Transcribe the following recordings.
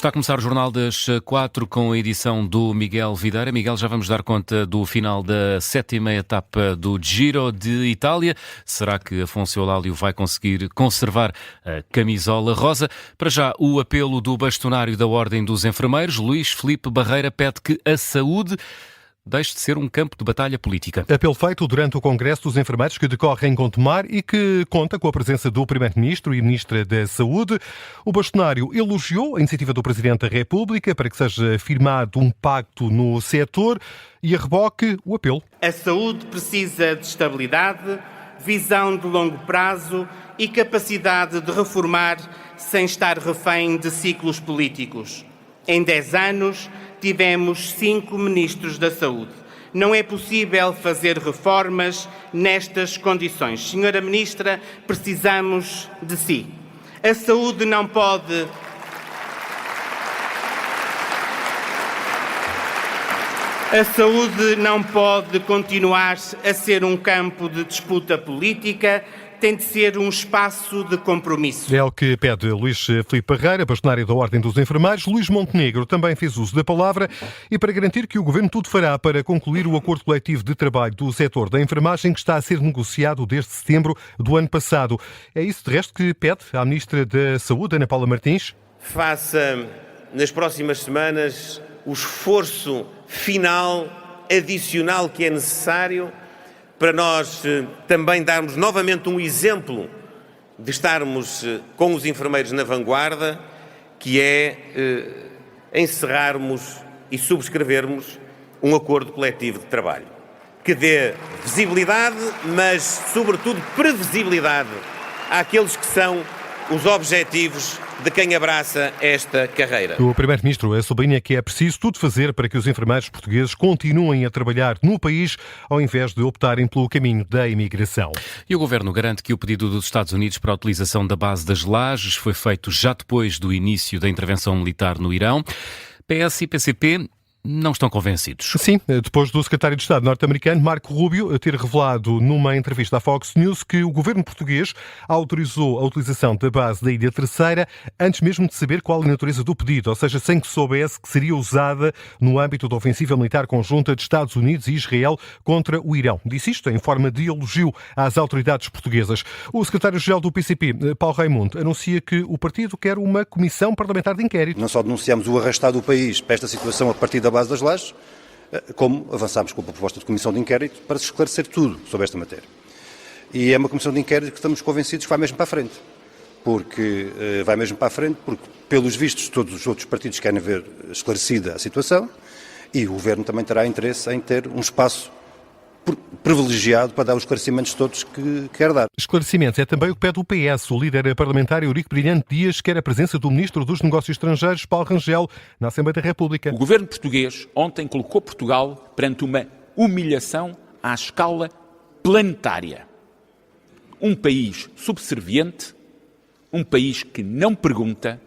Está a começar o Jornal das 4 com a edição do Miguel Videira. Miguel, já vamos dar conta do final da 7ª etapa do Giro de Itália. Será que Afonso Eulálio vai conseguir conservar a camisola rosa? Para já, o apelo do bastonário da Ordem dos Enfermeiros, Luís Filipe Barreira, pede que a saúde deixe de ser um campo de batalha política. Apelo feito durante o Congresso dos Enfermeiros que decorre em Gondomar e que conta com a presença do Primeiro-Ministro e Ministra da Saúde. O bastonário elogiou a iniciativa do Presidente da República para que seja firmado um pacto no setor e a reboque o apelo. A saúde precisa de estabilidade, visão de longo prazo e capacidade de reformar sem estar refém de ciclos políticos. Em 10 anos, tivemos 5 ministros da Saúde. Não é possível fazer reformas nestas condições. Senhora Ministra, precisamos de si. A saúde não pode... A saúde não pode continuar a ser um campo de disputa política, tem de ser um espaço de compromisso. É o que pede Luís Filipe Barreira, bastonário da Ordem dos Enfermeiros. Luís Montenegro também fez uso da palavra e para garantir que o Governo tudo fará para concluir o acordo coletivo de trabalho do setor da enfermagem que está a ser negociado desde setembro do ano passado. É isso, de resto, que pede à Ministra da Saúde, Ana Paula Martins? Faça nas próximas semanas o esforço final, adicional que é necessário para nós também darmos novamente um exemplo de estarmos com os enfermeiros na vanguarda, que é encerrarmos e subscrevermos um acordo coletivo de trabalho, que dê visibilidade, mas sobretudo previsibilidade àqueles que são os objetivos de quem abraça esta carreira. O Primeiro-Ministro sublinha que é preciso tudo fazer para que os enfermeiros portugueses continuem a trabalhar no país ao invés de optarem pelo caminho da imigração. E o Governo garante que o pedido dos Estados Unidos para a utilização da base das Lajes foi feito já depois do início da intervenção militar no Irão. PS e PCP não estão convencidos. Sim, depois do secretário de Estado norte-americano, Marco Rubio, ter revelado numa entrevista à Fox News que o governo português autorizou a utilização da base da Ilha Terceira antes mesmo de saber qual a natureza do pedido, ou seja, sem que soubesse que seria usada no âmbito da ofensiva militar conjunta de Estados Unidos e Israel contra o Irão. Disse isto em forma de elogio às autoridades portuguesas. O secretário-geral do PCP, Paulo Raimundo, anuncia que o partido quer uma comissão parlamentar de inquérito. Não só denunciamos o arrastar do país para esta situação a partir da base das Lajes, como avançámos com a proposta de comissão de inquérito para se esclarecer tudo sobre esta matéria. E é uma comissão de inquérito que estamos convencidos que vai mesmo para a frente. Porque pelos vistos, todos os outros partidos querem ver esclarecida a situação e o Governo também terá interesse em ter um espaço privilegiado para dar os esclarecimentos todos que quer dar. Esclarecimentos é também o que pede o PS. O líder parlamentar Eurico Brilhante Dias quer a presença do Ministro dos Negócios Estrangeiros, Paulo Rangel, na Assembleia da República. O governo português ontem colocou Portugal perante uma humilhação à escala planetária. Um país subserviente, um país que não pergunta,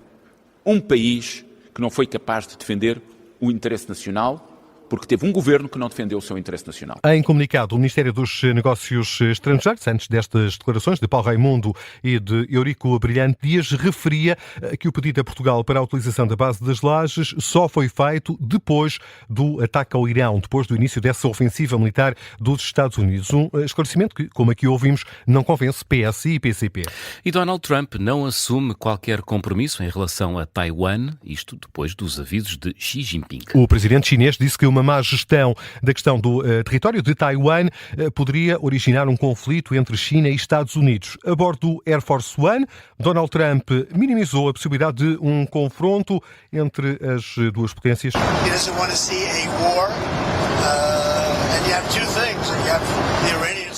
um país que não foi capaz de defender o interesse nacional, porque teve um governo que não defendeu o seu interesse nacional. Em comunicado, o Ministério dos Negócios Estrangeiros, antes destas declarações de Paulo Raimundo e de Eurico Brilhante Dias, referia que o pedido a Portugal para a utilização da base das Lajes só foi feito depois do ataque ao Irão, depois do início dessa ofensiva militar dos Estados Unidos. Um esclarecimento que, como aqui ouvimos, não convence PS e PCP. E Donald Trump não assume qualquer compromisso em relação a Taiwan, isto depois dos avisos de Xi Jinping. O presidente chinês disse que uma má gestão da questão do território de Taiwan poderia originar um conflito entre China e Estados Unidos. A bordo do Air Force One, Donald Trump minimizou a possibilidade de um confronto entre as duas potências.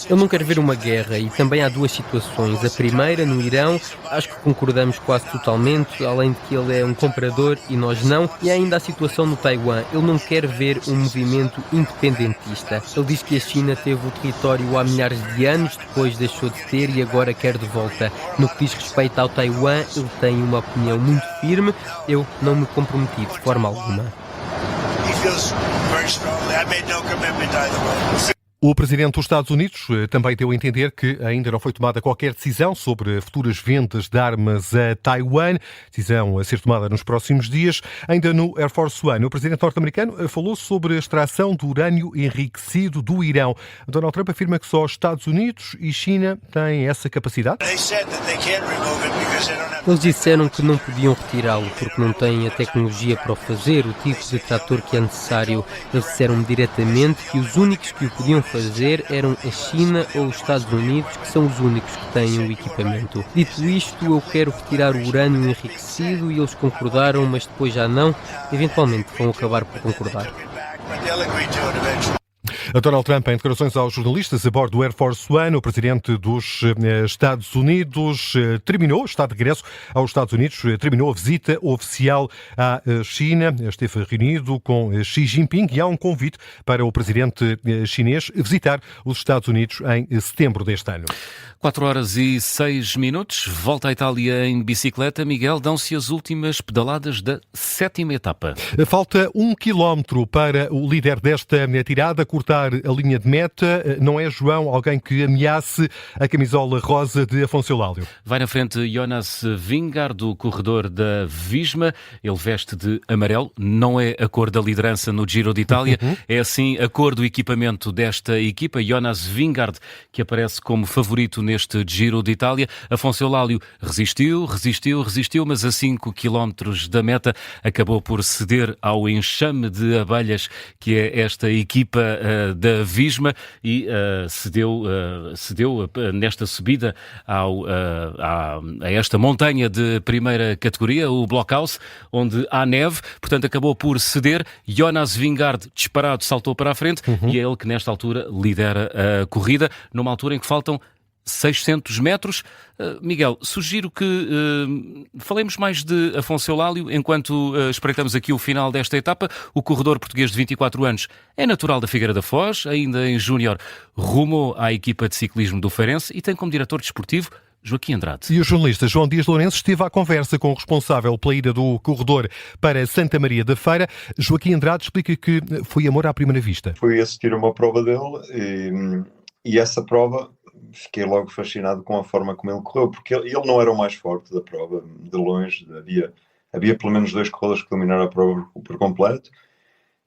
Ele não quer ver uma guerra e também há duas situações. A primeira, no Irão, acho que concordamos quase totalmente, além de que ele é um comprador e nós não. E há ainda a situação no Taiwan. Ele não quer ver um movimento independentista. Ele diz que a China teve o território há milhares de anos, depois deixou de ter e agora quer de volta. No que diz respeito ao Taiwan, ele tem uma opinião muito firme. Eu não me comprometi de forma alguma. O presidente dos Estados Unidos também deu a entender que ainda não foi tomada qualquer decisão sobre futuras vendas de armas a Taiwan, decisão a ser tomada nos próximos dias. Ainda no Air Force One, o presidente norte-americano falou sobre a extração do urânio enriquecido do Irão. Donald Trump afirma que só Estados Unidos e China têm essa capacidade. Eles disseram que não podiam retirá-lo porque não têm a tecnologia para o fazer, o tipo de trator que é necessário. Eles disseram diretamente que os únicos que o podiam fazer eram a China ou os Estados Unidos, que são os únicos que têm o equipamento. Dito isto, eu quero retirar o urânio enriquecido e eles concordaram, mas depois já não. Eventualmente vão acabar por concordar. Donald Trump, em declarações aos jornalistas a bordo do Air Force One, o presidente dos Estados Unidos está de regresso aos Estados Unidos, terminou a visita oficial à China, esteve reunido com Xi Jinping e há um convite para o presidente chinês visitar os Estados Unidos em setembro deste ano. 4h06, volta à Itália em bicicleta. Miguel, dão-se as últimas pedaladas da 7ª etapa. Falta 1 quilómetro para o líder desta tirada cortar a linha de meta. Não é, João, alguém que ameace a camisola rosa de Afonso Eulálio? Vai na frente Jonas Vingegaard, do corredor da Visma. Ele veste de amarelo, não é a cor da liderança no Giro de Itália, é assim a cor do equipamento desta equipa. Jonas Vingegaard, que aparece como favorito neste Giro de Itália. Afonso Eulálio resistiu, mas a 5 km da meta acabou por ceder ao enxame de abelhas que é esta equipa da Visma e cedeu nesta subida a esta montanha de primeira categoria, o Blockhaus, onde há neve, portanto acabou por ceder. Jonas Vingegaard, disparado, saltou para a frente e é ele que nesta altura lidera a corrida, numa altura em que faltam 600 metros. Miguel, sugiro que falemos mais de Afonso Eulálio enquanto espreitamos aqui o final desta etapa. O corredor português de 24 anos é natural da Figueira da Foz, ainda em júnior rumou à equipa de ciclismo do Feirense e tem como diretor desportivo Joaquim Andrade. E o jornalista João Dias Lourenço esteve à conversa com o responsável pela ida do corredor para Santa Maria da Feira. Joaquim Andrade explica que foi amor à primeira vista. Fui assistir a uma prova dele e essa prova fiquei logo fascinado com a forma como ele correu, porque ele não era o mais forte da prova, de longe. Havia pelo menos 2 corredores que dominaram a prova por completo,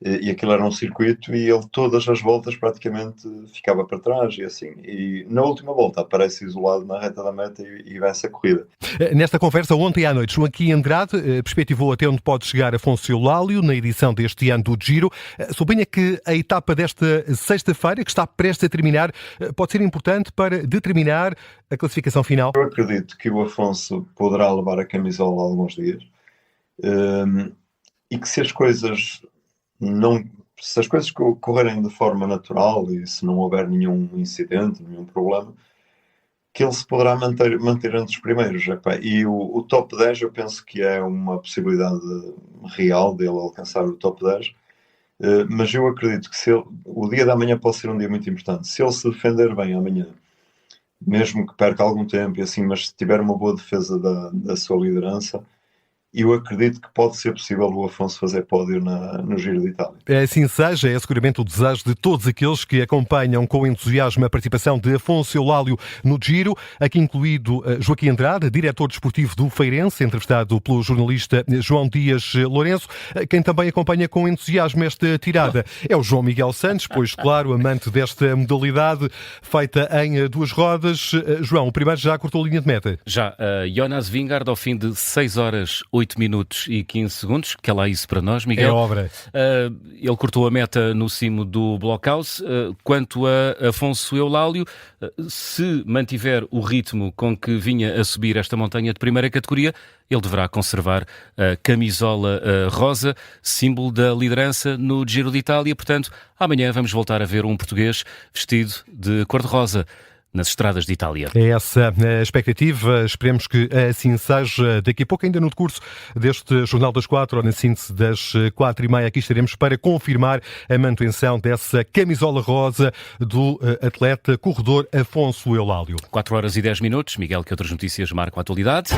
e aquilo era um circuito e ele todas as voltas praticamente ficava para trás e assim. E na última volta aparece isolado na reta da meta e vence a corrida. Nesta conversa ontem à noite, Joaquim Andrade perspectivou até onde pode chegar Afonso Eulálio na edição deste ano do Giro. Sublinha que a etapa desta sexta-feira, que está prestes a terminar, pode ser importante para determinar a classificação final. Eu acredito que o Afonso poderá levar a camisola alguns dias e que se as coisas correrem de forma natural e se não houver nenhum incidente, nenhum problema, que ele se poderá manter entre os primeiros. E o top 10 eu penso que é uma possibilidade real dele alcançar o top 10, mas eu acredito que o dia da manhã pode ser um dia muito importante. Se ele se defender bem amanhã, mesmo que perca algum tempo e assim, mas se tiver uma boa defesa da sua liderança, eu acredito que pode ser possível o Afonso fazer pódio no Giro de Itália. Assim seja, é seguramente o desejo de todos aqueles que acompanham com entusiasmo a participação de Afonso Eulálio no Giro, aqui incluído Joaquim Andrade, diretor desportivo do Feirense, entrevistado pelo jornalista João Dias Lourenço. Quem também acompanha com entusiasmo esta tirada é o João Miguel Santos, pois claro, amante desta modalidade feita em 2 rodas. João, o primeiro já cortou a linha de meta. Já, Jonas Vingegaard ao fim de 6 horas 8 minutos e 15 segundos, que é lá isso para nós, Miguel. É obra. Ele cortou a meta no cimo do Blockhaus. Quanto a Afonso Eulálio, se mantiver o ritmo com que vinha a subir esta montanha de primeira categoria, ele deverá conservar a camisola rosa, símbolo da liderança no Giro de Itália. Portanto, amanhã vamos voltar a ver um português vestido de cor-de-rosa nas estradas de Itália. É essa a expectativa, esperemos que assim seja. Daqui a pouco, ainda no decurso deste Jornal das 4, ou na síntese das 4h30, aqui estaremos para confirmar a manutenção dessa camisola rosa do atleta corredor Afonso Eulálio. 4h10, Miguel, que outras notícias marcam a atualidade?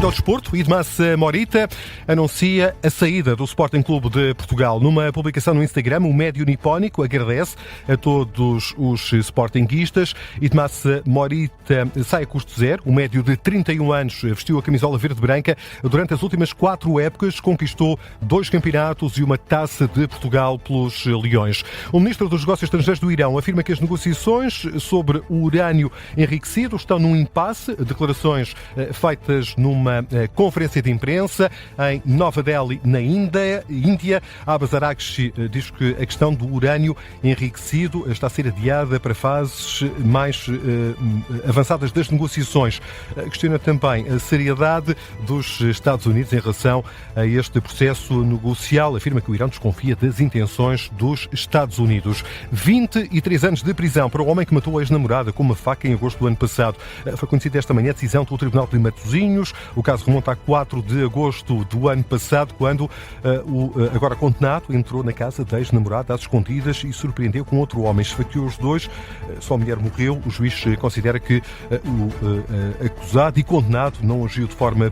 Ainda ao desporto, Idmas Morita anuncia a saída do Sporting Clube de Portugal. Numa publicação no Instagram, o médio nipónico agradece a todos os sportinguistas. Idmas Morita sai a custo zero. O médio de 31 anos vestiu a camisola verde-branca. Durante as últimas 4 épocas, conquistou 2 campeonatos e uma taça de Portugal pelos Leões. O ministro dos Negócios Estrangeiros do Irão afirma que as negociações sobre o urânio enriquecido estão num impasse. Declarações feitas numa conferência de imprensa em Nova Delhi, na Índia. Abbas Araghchi diz que a questão do urânio enriquecido está a ser adiada para fases mais avançadas das negociações. Questiona também a seriedade dos Estados Unidos em relação a este processo negocial. Afirma que o Irão desconfia das intenções dos Estados Unidos. 23 anos de prisão para o homem que matou a ex-namorada com uma faca em agosto do ano passado. Foi conhecida esta manhã a decisão do Tribunal de Matosinhos. O caso remonta a 4 de agosto do ano passado, quando o agora condenado entrou na casa da ex-namorada às escondidas e surpreendeu com outro homem. Esfaqueou os dois. Só a mulher morreu. O juiz considera que o acusado e condenado não agiu de forma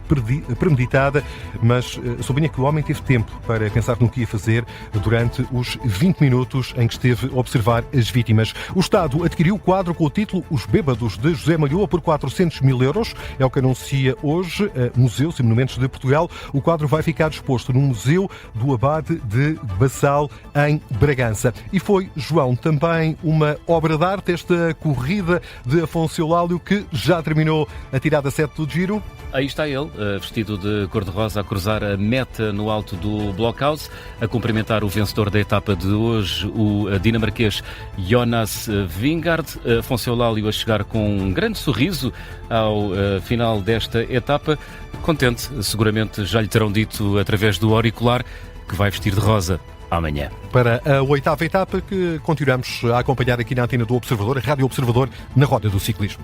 premeditada, mas sublinha que o homem teve tempo para pensar no que ia fazer durante os 20 minutos em que esteve a observar as vítimas. O Estado adquiriu o quadro com o título Os Bêbados, de José Malhoa, por 400 mil euros. É o que anuncia hoje Museus e Monumentos de Portugal. O quadro vai ficar exposto no Museu do Abade de Bassal, em Bragança. E foi, João, também uma obra de arte esta corrida de Afonso Eulálio, que já terminou a tirada 7 do Giro. Aí está ele, vestido de cor-de-rosa, a cruzar a meta no alto do Blockhouse, a cumprimentar o vencedor da etapa de hoje, o dinamarquês Jonas Vingegaard. Afonso Eulálio a chegar com um grande sorriso ao final desta etapa. Contente, seguramente já lhe terão dito através do auricular que vai vestir de rosa amanhã. Para a 8ª etapa, que continuamos a acompanhar aqui na antena do Observador, a Rádio Observador, na roda do ciclismo.